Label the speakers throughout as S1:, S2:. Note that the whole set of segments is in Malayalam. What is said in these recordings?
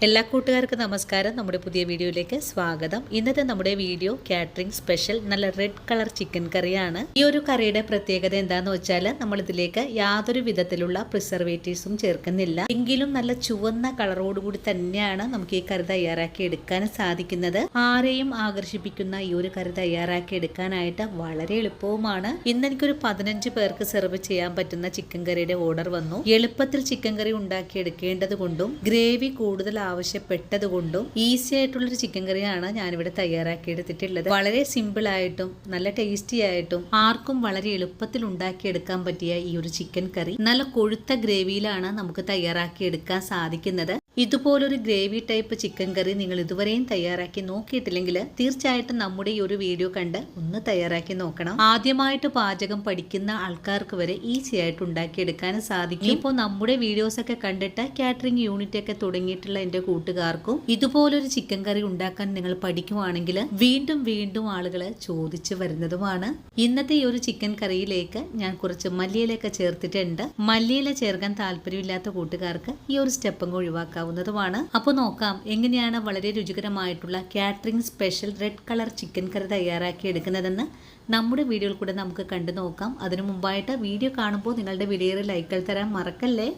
S1: എല്ലാ കൂട്ടുകാർക്കും നമസ്കാരം. നമ്മുടെ പുതിയ വീഡിയോയിലേക്ക് സ്വാഗതം. ഇന്നത്തെ നമ്മുടെ വീഡിയോ കാറ്ററിംഗ് സ്പെഷ്യൽ നല്ല റെഡ് കളർ ചിക്കൻ കറിയാണ്. ഈ ഒരു കറിയുടെ പ്രത്യേകത എന്താന്ന് വെച്ചാൽ നമ്മൾ ഇതിലേക്ക് യാതൊരു വിധത്തിലുള്ള പ്രിസർവേറ്റീവ്സും ചേർക്കുന്നില്ല. എങ്കിലും നല്ല ചുവന്ന കളറോടുകൂടി തന്നെയാണ് നമുക്ക് ഈ കറി തയ്യാറാക്കി എടുക്കാൻ സാധിക്കുന്നത്. ആരെയും ആകർഷിപ്പിക്കുന്ന ഈ ഒരു കറി തയ്യാറാക്കി എടുക്കാനായിട്ട് വളരെ എളുപ്പവുമാണ്. ഇന്ന് എനിക്കൊരു 15 പേർക്ക് സെർവ് ചെയ്യാൻ പറ്റുന്ന ചിക്കൻ കറിയുടെ ഓർഡർ വന്നു. എളുപ്പത്തിൽ ചിക്കൻ കറി ഉണ്ടാക്കി എടുക്കേണ്ടത് കൊണ്ടും ഗ്രേവി കൂടുതൽ ആവശ്യപ്പെട്ടതുകൊണ്ടും ഈസി ആയിട്ടുള്ളൊരു ചിക്കൻ കറിയാണ് ഞാനിവിടെ തയ്യാറാക്കി എടുത്തിട്ടുള്ളത്. വളരെ സിമ്പിൾ ആയിട്ടും നല്ല ടേസ്റ്റി ആയിട്ടും ആർക്കും വളരെ എളുപ്പത്തിൽ ഉണ്ടാക്കിയെടുക്കാൻ പറ്റിയ ഈ ഒരു ചിക്കൻ കറി നല്ല കൊഴുത്ത ഗ്രേവിയിലാണ് നമുക്ക് തയ്യാറാക്കി എടുക്കാൻ സാധിക്കുന്നത്. ഇതുപോലൊരു ഗ്രേവി ടൈപ്പ് ചിക്കൻ കറി നിങ്ങൾ ഇതുവരെയും തയ്യാറാക്കി നോക്കിയിട്ടില്ലെങ്കിൽ തീർച്ചയായിട്ടും നമ്മുടെ ഈ ഒരു വീഡിയോ കണ്ട് ഒന്ന് തയ്യാറാക്കി നോക്കണം. ആദ്യമായിട്ട് പാചകം പഠിക്കുന്ന ആൾക്കാർക്ക് വരെ ഈസി ആയിട്ട് ഉണ്ടാക്കിയെടുക്കാൻ സാധിക്കും. ഇപ്പോൾ നമ്മുടെ വീഡിയോസ് ഒക്കെ കണ്ടിട്ട് കാറ്ററിംഗ് യൂണിറ്റ് ഒക്കെ തുടങ്ങിയിട്ടുള്ള എൻ്റെ കൂട്ടുകാർക്കും ഇതുപോലൊരു ചിക്കൻ കറി ഉണ്ടാക്കാൻ നിങ്ങൾ പഠിക്കുവാണെങ്കിൽ വീണ്ടും വീണ്ടും ആളുകൾ ചോദിച്ചു വരുന്നതുമാണ്. ഇന്നത്തെ ഈ ഒരു ചിക്കൻ കറിയിലേക്ക് ഞാൻ കുറച്ച് മല്ലിയിലൊക്കെ ചേർത്തിട്ടുണ്ട്. മല്ലിയില ചേർക്കാൻ താല്പര്യമില്ലാത്ത കൂട്ടുകാർക്ക് ഈ ഒരു സ്റ്റെപ്പ് ഒഴിവാക്കാം. അപ്പോൾ നോക്കാം എങ്ങനെയാണ് വളരെ രുചികരമായിട്ടുള്ള catering special red colour chicken കറി തയ്യാറാക്കി എടുക്കുന്നതെന്ന് നമ്മുടെ വീഡിയോയിൽ കൂടെ നമുക്ക് കണ്ടു നോക്കാം. അതിനു മുമ്പായിട്ട് വീഡിയോ കാണുമ്പോൾ നിങ്ങളുടെ വീഡിയോയിൽ ലൈക്കുകൾ തരാൻ മറക്കല്ലേ.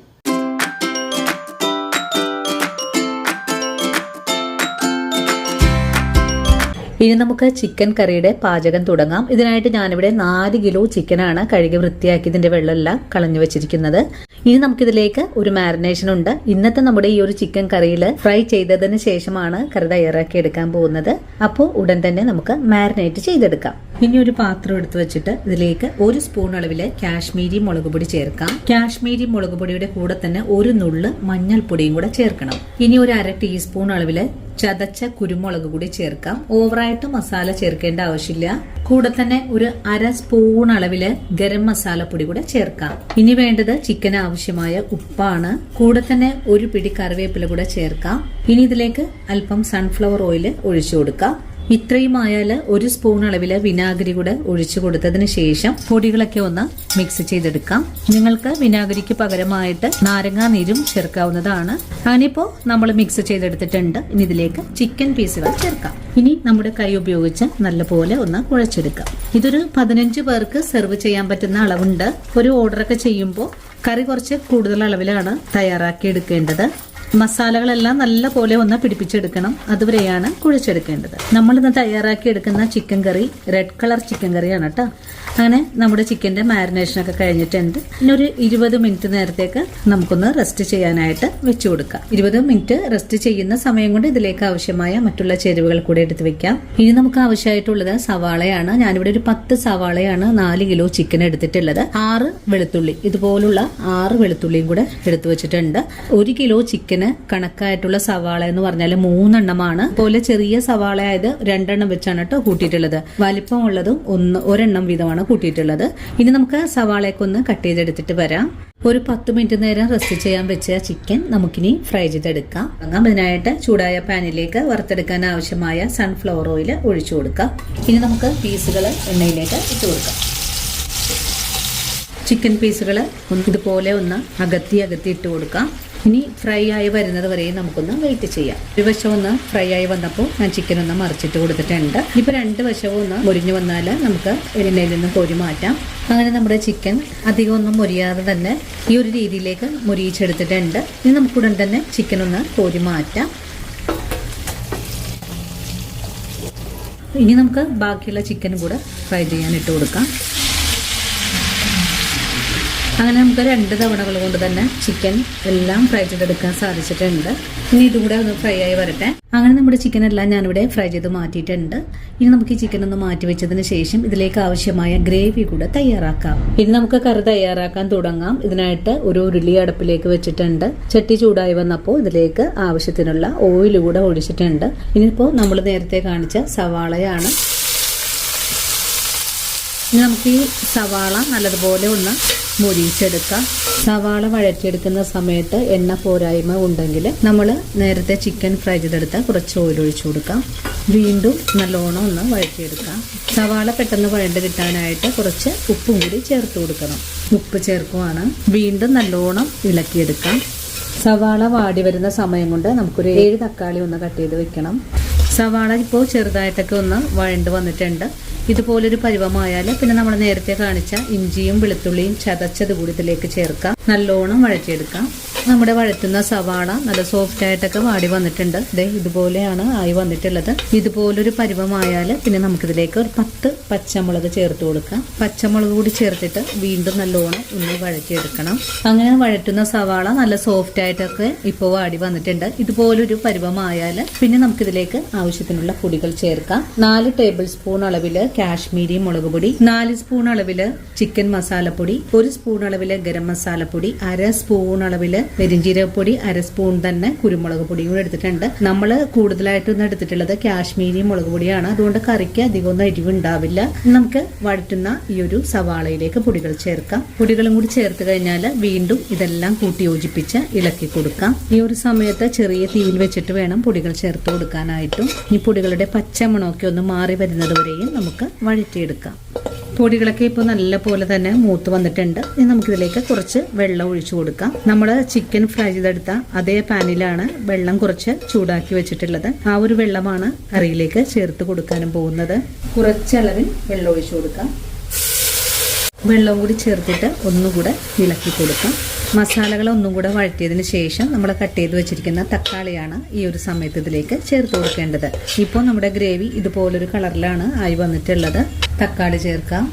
S1: ഇനി നമുക്ക് ചിക്കൻ കറിയുടെ പാചകം തുടങ്ങാം. ഇതിനായിട്ട് ഞാനിവിടെ 4 കിലോ ചിക്കനാണ് കഴുകി വൃത്തിയാക്കി ഇതിന്റെ വെള്ളമെല്ലാം കളഞ്ഞു വെച്ചിരിക്കുന്നത്. ഇനി നമുക്കിതിലേക്ക് ഒരു മാരിനേഷൻ ഉണ്ട്. ഇന്നത്തെ നമ്മുടെ ഈ ഒരു ചിക്കൻ കറിയിൽ ഫ്രൈ ചെയ്തതിന് ശേഷമാണ് കറി തയ്യാറാക്കി എടുക്കാൻ പോകുന്നത്. അപ്പോൾ ഉടൻ തന്നെ നമുക്ക് മാരിനേറ്റ് ചെയ്തെടുക്കാം. ഇനി ഒരു പാത്രം എടുത്തു വെച്ചിട്ട് ഇതിലേക്ക് 1 സ്പൂൺ അളവില് കാശ്മീരി മുളക് പൊടി ചേർക്കാം. കാശ്മീരി മുളക് പൊടിയുടെ കൂടെ തന്നെ ഒരു നുള്ള് മഞ്ഞൾപ്പൊടിയും കൂടെ ചേർക്കണം. ഇനി ഒരു 1/2 ടീസ്പൂൺ അളവില് ചതച്ച കുരുമുളക് കൂടി ചേർക്കാം. ഓവറായിട്ട് മസാല ചേർക്കേണ്ട ആവശ്യമില്ല. കൂടെ തന്നെ ഒരു 1/2 സ്പൂൺ അളവില് ഗരം മസാല പൊടി കൂടെ ചേർക്കാം. ഇനി വേണ്ടത് ചിക്കന് ആവശ്യമായ ഉപ്പാണ്. കൂടെ തന്നെ ഒരു പിടി കറിവേപ്പില കൂടെ ചേർക്കാം. ഇനി ഇതിലേക്ക് അല്പം സൺഫ്ലവർ ഓയിൽ ഒഴിച്ചു കൊടുക്കാം. ഇത്രയും ആയാൽ 1 സ്പൂൺ അളവില് വിനാഗിരി കൂടെ ഒഴിച്ചു കൊടുത്തതിന് ശേഷം പൊടികളൊക്കെ ഒന്ന് മിക്സ് ചെയ്തെടുക്കാം. നിങ്ങൾക്ക് വിനാഗിരിക്ക് പകരമായിട്ട് നാരങ്ങാ നീരും ചേർക്കാവുന്നതാണ്. അങ്ങനെയിപ്പോ നമ്മൾ മിക്സ് ചെയ്തെടുത്തിട്ടുണ്ട്. ഇനി ഇതിലേക്ക് ചിക്കൻ പീസുകൾ ചേർക്കാം. ഇനി നമ്മുടെ കൈ ഉപയോഗിച്ച് നല്ലപോലെ ഒന്ന് കുഴച്ചെടുക്കാം. ഇതൊരു 15 പേർക്ക് സെർവ് ചെയ്യാൻ പറ്റുന്ന അളവുണ്ട്. ഒരു ഓർഡറൊക്കെ ചെയ്യുമ്പോൾ കറി കുറച്ച് കൂടുതൽ അളവിലാണ് തയ്യാറാക്കി എടുക്കേണ്ടത്. മസാലകളെല്ലാം നല്ല പോലെ ഒന്ന് പിടിപ്പിച്ചെടുക്കണം. അതുവരെയാണ് കുഴച്ചെടുക്കേണ്ടത്. നമ്മളിന്ന് തയ്യാറാക്കി എടുക്കുന്ന ചിക്കൻ കറി റെഡ് കളർ ചിക്കൻ കറിയാണ് കേട്ടോ. അങ്ങനെ നമ്മുടെ ചിക്കന്റെ മാരിനേഷനൊക്കെ കഴിഞ്ഞിട്ടുണ്ട്. ഇനി ഒരു 20 മിനിറ്റ് നേരത്തേക്ക് നമുക്കൊന്ന് റെസ്റ്റ് ചെയ്യാനായിട്ട് വെച്ചു കൊടുക്കാം. 20 മിനിറ്റ് റെസ്റ്റ് ചെയ്യുന്ന സമയം കൊണ്ട് ഇതിലേക്ക് ആവശ്യമായ മറ്റുള്ള ചേരുവകൾ കൂടെ എടുത്ത് വെക്കാം. ഇനി നമുക്ക് ആവശ്യമായിട്ടുള്ളത് സവാളയാണ്. ഞാനിവിടെ ഒരു 10 സവാളയാണ് 4 കിലോ ചിക്കൻ എടുത്തിട്ടുള്ളത്. 6 വെളുത്തുള്ളി, ഇതുപോലുള്ള 6 വെളുത്തുള്ളിയും കൂടെ എടുത്തു വെച്ചിട്ടുണ്ട്. 1 കിലോ ചിക്കൻ കണക്കായിട്ടുള്ള സവാള എന്ന് പറഞ്ഞാൽ 3 എണ്ണമാണ്. അതുപോലെ ചെറിയ സവാള ആയത് 2 എണ്ണം വെച്ചാണ് കേട്ടോ കൂട്ടിയിട്ടുള്ളത്. വലിപ്പമുള്ളതും 1 എണ്ണം വീതമാണ് കൂട്ടിയിട്ടുള്ളത്. ഇനി നമുക്ക് സവാളയൊക്കെ ഒന്ന് കട്ട് ചെയ്തെടുത്തിട്ട് വരാം. ഒരു 10 മിനിറ്റ് നേരം റെസ്റ്റ് ചെയ്യാൻ വെച്ച ചിക്കൻ നമുക്കിനി ഫ്രൈ ചെയ്തെടുക്കാം. അതിനായിട്ട് ചൂടായ പാനിലേക്ക് വറുത്തെടുക്കാൻ ആവശ്യമായ സൺഫ്ലവർ ഓയിൽ ഒഴിച്ചു കൊടുക്കാം. ഇനി നമുക്ക് പീസുകൾ എണ്ണയിലേക്ക് ഇട്ട് കൊടുക്കാം. ചിക്കൻ പീസുകൾ ഇതുപോലെ ഒന്ന് അകത്തി ഇട്ട് കൊടുക്കാം. ഇനി ഫ്രൈ ആയി വരുന്നത് വരെ നമുക്കൊന്ന് വെയിറ്റ് ചെയ്യാം. ഒരു വശം ഒന്ന് ഫ്രൈ ആയി വന്നപ്പോൾ ഞാൻ ചിക്കൻ ഒന്ന് മറിച്ചിട്ട് കൊടുത്തിട്ടുണ്ട്. ഇപ്പൊ 2 വശവും ഒന്ന് മുരിഞ്ഞു വന്നാൽ നമുക്ക് എണ്ണയിൽ നിന്ന് കോരി മാറ്റാം. അങ്ങനെ നമ്മുടെ ചിക്കൻ അധികം ഒന്നും മുരിയാതെ തന്നെ ഈ ഒരു രീതിയിലേക്ക് മുരിയിച്ചെടുത്തിട്ടുണ്ട്. ഇനി നമുക്കുടൻ തന്നെ ചിക്കൻ ഒന്ന് കോരി മാറ്റാം. ഇനി നമുക്ക് ബാക്കിയുള്ള ചിക്കനും കൂടെ ഫ്രൈ ചെയ്യാൻ ഇട്ട് കൊടുക്കാം. അങ്ങനെ നമുക്ക് 2 തവണകൾ കൊണ്ട് തന്നെ ചിക്കൻ എല്ലാം ഫ്രൈ ചെയ്തെടുക്കാൻ സാധിച്ചിട്ടുണ്ട്. ഇനി ഇതുകൂടെ ഒന്ന് ഫ്രൈ ആയി വരട്ടെ. അങ്ങനെ നമ്മുടെ ചിക്കൻ എല്ലാം ഞാനിവിടെ ഫ്രൈ ചെയ്ത് മാറ്റിയിട്ടുണ്ട്. ഇനി നമുക്ക് ഈ ചിക്കൻ ഒന്ന് മാറ്റി വെച്ചതിന് ശേഷം ഇതിലേക്ക് ആവശ്യമായ ഗ്രേവി കൂടെ തയ്യാറാക്കാം. ഇനി നമുക്ക് കറി തയ്യാറാക്കാൻ തുടങ്ങാം. ഇതിനായിട്ട് ഒരു ഉരുളി അടുപ്പിലേക്ക് വെച്ചിട്ടുണ്ട്. ചട്ടി ചൂടായി വന്നപ്പോൾ ഇതിലേക്ക് ആവശ്യത്തിനുള്ള ഓയിൽ കൂടെ ഒഴിച്ചിട്ടുണ്ട്. ഇനിയിപ്പോൾ നമ്മൾ നേരത്തെ കാണിച്ച സവാളയാണ്. ഇനി നമുക്ക് ഈ സവാള നല്ലതുപോലെ ഒന്ന് മുരിച്ചെടുക്കാം. സവാള വഴറ്റിയെടുക്കുന്ന സമയത്ത് എണ്ണ പോരായ്മ ഉണ്ടെങ്കിൽ നമ്മൾ നേരത്തെ ചിക്കൻ ഫ്രൈ ചെയ്തെടുത്ത കുറച്ച് ഓയിൽ ഒഴിച്ചു കൊടുക്കാം. വീണ്ടും നല്ലോണം ഒന്ന് വഴറ്റിയെടുക്കാം. സവാള പെട്ടെന്ന് വഴണ്ട് കിട്ടാനായിട്ട് കുറച്ച് ഉപ്പും കൂടി ചേർത്ത് കൊടുക്കണം. ഉപ്പ് ചേർക്കുവാണ്. വീണ്ടും നല്ലോണം ഇളക്കിയെടുക്കാം. സവാള വാടി വരുന്ന സമയം കൊണ്ട് നമുക്കൊരു 7 തക്കാളി ഒന്ന് കട്ട് ചെയ്ത് വെക്കണം. സവാള ഇപ്പോൾ ചെറുതായിട്ടൊക്കെ ഒന്ന് വഴണ്ട് വന്നിട്ടുണ്ട്. ഇതുപോലൊരു പരുവമായാൽ പിന്നെ നമ്മൾ നേരത്തെ കാണിച്ച ഇഞ്ചിയും വെളുത്തുള്ളിയും ചതച്ചത് കൂടി ഇതിലേക്ക് ചേർക്കാം. നല്ലോണം വഴറ്റിയെടുക്കാം. നമ്മുടെ വഴറ്റുന്ന സവാള നല്ല സോഫ്റ്റ് ആയിട്ടൊക്കെ വാടി വന്നിട്ടുണ്ട്. ഇതുപോലെയാണ് ആയി വന്നിട്ടുള്ളത്. ഇതുപോലൊരു പരുവമായാൽ പിന്നെ നമുക്കിതിലേക്ക് ഒരു 10 പച്ചമുളക് ചേർത്ത് കൊടുക്കാം. പച്ചമുളക് കൂടി ചേർത്തിട്ട് വീണ്ടും നല്ലോണം ഒന്ന് വഴറ്റിയെടുക്കണം. അങ്ങനെ വഴറ്റുന്ന സവാള നല്ല സോഫ്റ്റ് ആയിട്ടൊക്കെ ഇപ്പോൾ വാടി വന്നിട്ടുണ്ട്. ഇതുപോലൊരു പരുവമായാൽ പിന്നെ നമുക്കിതിലേക്ക് ആവശ്യത്തിനുള്ള പൊടികൾ ചേർക്കാം. 4 ടേബിൾ സ്പൂൺ അളവില് കാശ്മീരി മുളക് പൊടി, 4 സ്പൂൺ അളവില് ചിക്കൻ മസാലപ്പൊടി, 1 സ്പൂൺ അളവില് ഗരം മസാലപ്പൊടി, 1/2 സ്പൂൺ അളവില് പെരിഞ്ജീരകപ്പൊടി, 1/2 സ്പൂൺ തന്നെ കുരുമുളക് പൊടിയും കൂടെ എടുത്തിട്ടുണ്ട്. നമ്മൾ കൂടുതലായിട്ടൊന്നും എടുത്തിട്ടുള്ളത് കാശ്മീരി മുളക് പൊടിയാണ്. അതുകൊണ്ട് കറിക്ക് അധികമൊന്നും എരിവുണ്ടാവില്ല. നമുക്ക് വഴറ്റുന്ന ഈ ഒരു സവാളയിലേക്ക് പൊടികൾ ചേർക്കാം. പൊടികളും കൂടി ചേർത്ത് കഴിഞ്ഞാൽ വീണ്ടും ഇതെല്ലാം കൂട്ടി യോജിപ്പിച്ച് ഇളക്കി കൊടുക്കാം. ഈ ഒരു സമയത്ത് ചെറിയ തീയിൽ വെച്ചിട്ട് വേണം പൊടികൾ ചേർത്ത് കൊടുക്കാനായിട്ടും. ഈ പൊടികളുടെ പച്ചമണമൊക്കെ ഒന്ന് മാറി വരുന്നത് വരെയും നമുക്ക് വഴറ്റിയെടുക്കാം. പൊടികളൊക്കെ ഇപ്പോൾ നല്ല പോലെ തന്നെ മൂത്ത് വന്നിട്ടുണ്ട്. ഇനി നമുക്കിതിലേക്ക് കുറച്ച് വെള്ളം ഒഴിച്ചു കൊടുക്കാം. നമ്മൾ ചിക്കൻ ഫ്രൈ ചെയ്തെടുത്ത അതേ പാനിലാണ് വെള്ളം കുറച്ച് ചൂടാക്കി വെച്ചിട്ടുള്ളത്. ആ ഒരു വെള്ളമാണ് കറിയിലേക്ക് ചേർത്ത് കൊടുക്കാനും പോകുന്നത്. കുറച്ചളവിൽ വെള്ളം ഒഴിച്ചു കൊടുക്കാം. വെള്ളം കൂടി ചേർത്തിട്ട് ഒന്നുകൂടെ ഇളക്കി കൊടുക്കാം. മസാലകൾ ഒന്നും കൂടെ വഴറ്റിയതിന് ശേഷം നമ്മൾ കട്ട് ചെയ്ത് വെച്ചിരിക്കുന്ന തക്കാളിയാണ് ഈ ഒരു സമയത്ത് ഇതിലേക്ക് ചേർത്ത് കൊടുക്കേണ്ടത്. ഇപ്പോൾ നമ്മുടെ ഗ്രേവി ഇതുപോലൊരു കളറിലാണ് ആയി വന്നിട്ടുള്ളത്. തക്കാളി ചേർക്കാം.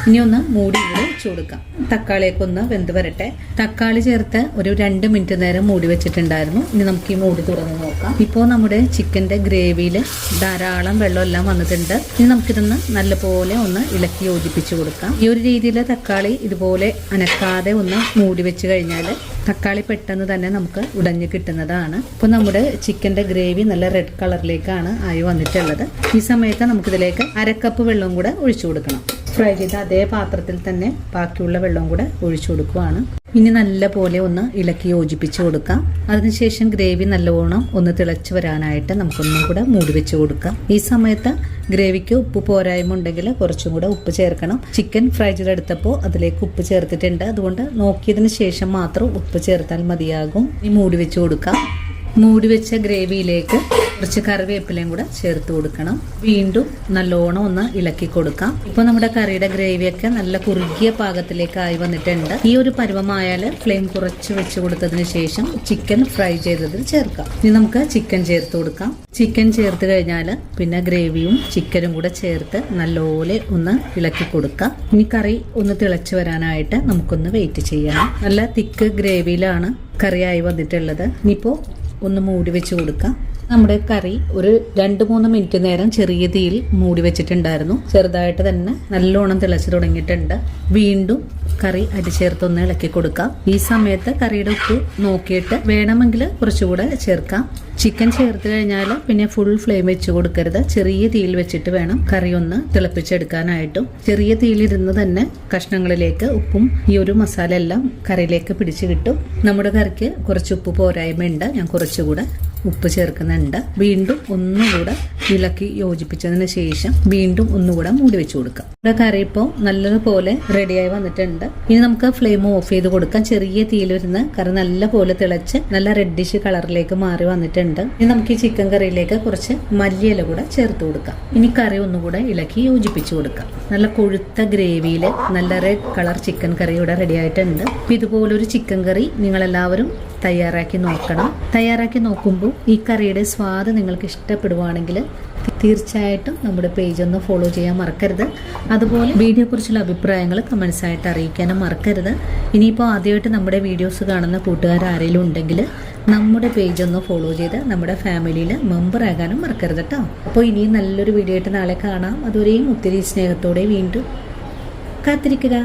S1: ഇനി ഒന്ന് മൂടി കൂടെ വെച്ച് കൊടുക്കാം. തക്കാളിയൊക്കെ ഒന്ന് വെന്ത് വരട്ടെ. തക്കാളി ചേർത്ത് ഒരു 2 മിനിറ്റ് നേരം മൂടി വെച്ചിട്ടുണ്ടായിരുന്നു. ഇനി നമുക്ക് ഈ മൂടി തുറന്ന് നോക്കാം. ഇപ്പോൾ നമ്മുടെ ചിക്കൻ്റെ ഗ്രേവിയിൽ ധാരാളം വെള്ളമെല്ലാം വന്നിട്ടുണ്ട്. ഇനി നമുക്കിതൊന്ന് നല്ലപോലെ ഒന്ന് ഇളക്കി യോജിപ്പിച്ച് കൊടുക്കാം. ഈ ഒരു രീതിയിൽ തക്കാളി ഇതുപോലെ അനക്കാതെ ഒന്ന് മൂടി വെച്ച് കഴിഞ്ഞാൽ തക്കാളി പെട്ടെന്ന് തന്നെ നമുക്ക് ഉടഞ്ഞു കിട്ടുന്നതാണ്. ഇപ്പോൾ നമ്മുടെ ചിക്കൻ്റെ ഗ്രേവി നല്ല റെഡ് കളറിലേക്കാണ് ആയി വന്നിട്ടുള്ളത്. ഈ സമയത്ത് നമുക്കിതിലേക്ക് 1/2 കപ്പ് വെള്ളം കൂടെ ഒഴിച്ചു കൊടുക്കണം. ഫ്രൈ ചെയ്ത അതേ പാത്രത്തിൽ തന്നെ ബാക്കിയുള്ള വെള്ളം കൂടെ ഒഴിച്ചു കൊടുക്കുകയാണ്. ഇനി നല്ല പോലെ ഒന്ന് ഇളക്കി യോജിപ്പിച്ച് കൊടുക്കാം. അതിനുശേഷം ഗ്രേവി നല്ലോണം ഒന്ന് തിളച്ച് വരാനായിട്ട് നമുക്കൊന്നും കൂടെ മൂടി വെച്ച് കൊടുക്കാം. ഈ സമയത്ത് ഗ്രേവിക്ക് ഉപ്പ് പോരായ്മ ഉണ്ടെങ്കിൽ കുറച്ചും കൂടെ ഉപ്പ് ചേർക്കണം. ചിക്കൻ ഫ്രൈ ചെയ്തെടുത്തപ്പോൾ അതിലേക്ക് ഉപ്പ് ചേർത്തിട്ടുണ്ട്. അതുകൊണ്ട് നോക്കിയതിന് ശേഷം മാത്രം ഉപ്പ് ചേർത്താൽ മതിയാകും. ഇനി മൂടി വെച്ച് കൊടുക്കാം. മൂടി വെച്ച ഗ്രേവിയിലേക്ക് കുറച്ച് കറിവേപ്പിലയും കൂടെ ചേർത്ത് കൊടുക്കണം. വീണ്ടും നല്ലോണം ഒന്ന് ഇളക്കി കൊടുക്കാം. ഇപ്പോൾ നമ്മുടെ കറിയുടെ ഗ്രേവിയൊക്കെ നല്ല കുറുകിയ പാകത്തിലേക്കായി വന്നിട്ടുണ്ട്. ഈ ഒരു പരുവമായാൽ ഫ്ലെയിം കുറച്ച് വെച്ച് കൊടുത്തതിന് ശേഷം ചിക്കൻ ഫ്രൈ ചെയ്തതിൽ ചേർക്കാം. ഇനി നമുക്ക് ചിക്കൻ ചേർത്ത് കൊടുക്കാം. ചിക്കൻ ചേർത്ത് കഴിഞ്ഞാൽ പിന്നെ ഗ്രേവിയും ചിക്കനും കൂടെ ചേർത്ത് നല്ലപോലെ ഒന്ന് ഇളക്കി കൊടുക്കാം. ഇനി കറി ഒന്ന് തിളച്ച് വരാനായിട്ട് നമുക്കൊന്ന് വെയിറ്റ് ചെയ്യണം. നല്ല തിക്ക് ഗ്രേവിയിലാണ് കറിയായി വന്നിട്ടുള്ളത്. ഇനിയിപ്പോൾ ഒന്ന് മൂടി വെച്ച് കൊടുക്കാം. നമ്മുടെ കറി ഒരു 2-3 മിനിറ്റ് നേരം ചെറിയ തീയിൽ മൂടി വെച്ചിട്ടുണ്ടായിരുന്നു. ചെറുതായിട്ട് തന്നെ നല്ലോണം തിളച്ച് തുടങ്ങിയിട്ടുണ്ട്. വീണ്ടും കറി അടിച്ചേർത്തൊന്ന് ഇളക്കി കൊടുക്കാം. ഈ സമയത്ത് കറിയുടെ ഉപ്പ് നോക്കിയിട്ട് വേണമെങ്കിൽ കുറച്ചുകൂടെ ചേർക്കാം. ചിക്കൻ ചേർത്ത് കഴിഞ്ഞാൽ പിന്നെ ഫുൾ ഫ്ലെയിം വെച്ച് കൊടുക്കരുത്. ചെറിയ തീയിൽ വെച്ചിട്ട് വേണം കറി ഒന്ന് തിളപ്പിച്ചെടുക്കാനായിട്ടും. ചെറിയ തീയിലിരുന്ന് തന്നെ കഷ്ണങ്ങളിലേക്ക് ഉപ്പും ഈ ഒരു മസാല എല്ലാം കറിയിലേക്ക് പിടിച്ചു കിട്ടും. നമ്മുടെ കറിക്ക് കുറച്ച് ഉപ്പ് പോരായ്മയുണ്ട്. ഞാൻ കുറച്ചുകൂടെ ഉപ്പ് ചേർക്കുന്നുണ്ട്. വീണ്ടും ഒന്നുകൂടെ ഇളക്കി യോജിപ്പിച്ചതിന് ശേഷം വീണ്ടും ഒന്നുകൂടെ മൂടി വെച്ച് കൊടുക്കാം. ഇവിടെ കറി ഇപ്പോൾ നല്ലതുപോലെ റെഡിയായി വന്നിട്ടുണ്ട്. ഇനി നമുക്ക് ഫ്ലെയിം ഓഫ് ചെയ്ത് കൊടുക്കാം. ചെറിയ തീയിലിരുന്ന് കറി നല്ല പോലെ തിളച്ച് നല്ല റെഡിഷ് കളറിലേക്ക് മാറി വന്നിട്ടുണ്ട്. ഇനി നമുക്ക് ഈ ചിക്കൻ കറിയിലേക്ക് കുറച്ച് മല്ലിയില കൂടെ ചേർത്ത് കൊടുക്കാം. ഇനി കറി ഒന്നുകൂടെ ഇളക്കി യോജിപ്പിച്ചു കൊടുക്കാം. നല്ല കൊഴുത്ത ഗ്രേവിയിൽ നല്ല റെഡ് കളർ ചിക്കൻ കറി ഇവിടെ റെഡി ആയിട്ടുണ്ട്. ഇതുപോലൊരു ചിക്കൻ കറി നിങ്ങളെല്ലാവരും തയ്യാറാക്കി നോക്കണം. തയ്യാറാക്കി നോക്കുമ്പോൾ ഈ കറിയുടെ സ്വാദ് നിങ്ങൾക്ക് ഇഷ്ടപ്പെടുവാണെങ്കിൽ തീർച്ചയായിട്ടും നമ്മുടെ പേജ് ഒന്ന് ഫോളോ ചെയ്യാൻ മറക്കരുത്. അതുപോലെ വീഡിയോയെക്കുറിച്ചുള്ള അഭിപ്രായങ്ങൾ കമൻസ് ആയിട്ട് അറിയിക്കാനും മറക്കരുത്. ഇനിയിപ്പോൾ ആദ്യമായിട്ട് നമ്മുടെ വീഡിയോസ് കാണുന്ന കൂട്ടുകാർ ആരെങ്കിലും ഉണ്ടെങ്കിൽ നമ്മുടെ പേജ് ഒന്ന് ഫോളോ ചെയ്ത് നമ്മുടെ ഫാമിലിയിൽ മെമ്പർ ആകാനും മറക്കരുത് കേട്ടോ. അപ്പോൾ ഇനിയും നല്ലൊരു വീഡിയോ ആയിട്ട് നാളെ കാണാം. അതുവരെയും ഒത്തിരി സ്നേഹത്തോടെ വീണ്ടും കാത്തിരിക്കുക.